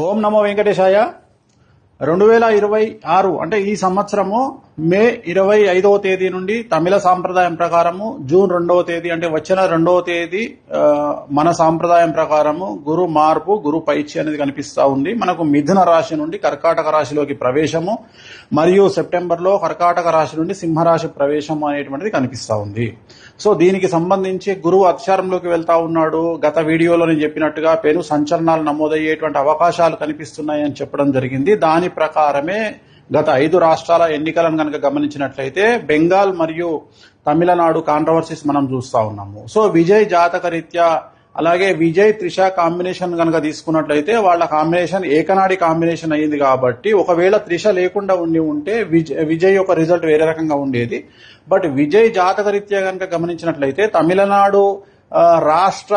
ఓం నమో వెంకటేశాయ. 2026 అంటే ఈ సంవత్సరము మే 25వ తేదీ నుండి తమిళ సాంప్రదాయం ప్రకారము జూన్ 2వ తేదీ అంటే వచ్చిన 2వ తేదీ మన సాంప్రదాయం ప్రకారము గురు మార్పు, గురు పైచి అనేది కనిపిస్తా ఉంది. మనకు మిథున రాశి నుండి కర్కాటక రాశిలోకి ప్రవేశము మరియు సెప్టెంబర్లో కర్కాటక రాశి నుండి సింహరాశి ప్రవేశం అనేటువంటిది కనిపిస్తా ఉంది. సో దీనికి సంబంధించి గురువు అక్షరంలోకి వెళ్తా ఉన్నాడు. గత వీడియోలో నేను చెప్పినట్టుగా పెను సంచలనాలు నమోదయ్యేటువంటి అవకాశాలు కనిపిస్తున్నాయని చెప్పడం జరిగింది. దాని ప్రకారమే గత 5 రాష్ట్రాల ఎన్నికలను కనుక గమనించినట్లయితే బెంగాల్ మరియు తమిళనాడు కాంట్రవర్సీస్ మనం చూస్తా ఉన్నాము. సో విజయ్ జాతక రీత్యా అలాగే విజయ్ త్రిష కాంబినేషన్ కనుక తీసుకున్నట్లయితే వాళ్ళ కాంబినేషన్ ఏకనాడి కాంబినేషన్ అయ్యింది. కాబట్టి ఒకవేళ త్రిష లేకుండా ఉంటే విజయ్ యొక్క రిజల్ట్ వేరే రకంగా ఉండేది. బట్ విజయ్ జాతక రీత్యా కనుక గమనించినట్లయితే తమిళనాడు రాష్ట్ర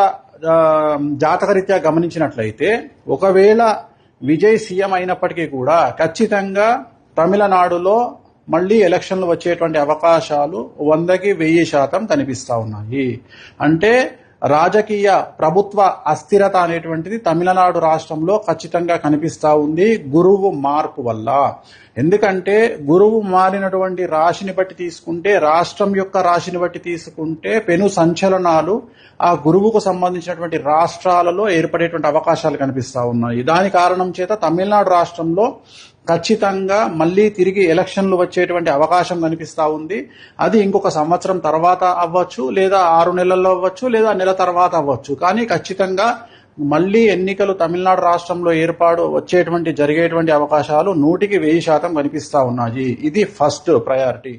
జాతక రీత్యా గమనించినట్లయితే ఒకవేళ విజయ్ సీఎం అయినప్పటికీ కూడా ఖచ్చితంగా తమిళనాడులో మళ్లీ ఎలక్షన్లు వచ్చేటువంటి అవకాశాలు 100కి 1000% కనిపిస్తా ఉన్నాయి. అంటే రాజకీయ ప్రభుత్వ అస్థిరత అనేటువంటిది తమిళనాడు రాష్ట్రంలో ఖచ్చితంగా కనిపిస్తా ఉంది గురువు మార్పు వల్ల. ఎందుకంటే గురువు మారినటువంటి రాశిని బట్టి తీసుకుంటే, రాష్ట్రం యొక్క రాశిని బట్టి తీసుకుంటే పెను సంచలనాలు ఆ గురువుకు సంబంధించినటువంటి రాష్ట్రాలలో ఏర్పడేటువంటి అవకాశాలు కనిపిస్తా ఉన్నాయి. దాని కారణం చేత తమిళనాడు రాష్ట్రంలో ఖచ్చితంగా మళ్లీ తిరిగి ఎలక్షన్లు వచ్చేటువంటి అవకాశం కనిపిస్తా ఉంది. అది ఇంకొక సంవత్సరం తర్వాత అవ్వచ్చు, లేదా 6 నెలల్లో అవ్వచ్చు, లేదా నెల తర్వాత అవ్వచ్చు. కానీ ఖచ్చితంగా మళ్లీ ఎన్నికలు తమిళనాడు రాష్ట్రంలో జరిగేటువంటి అవకాశాలు 100కి 1000% కనిపిస్తా ఉన్నాయి. ఇది ఫస్ట్ ప్రయారిటీ.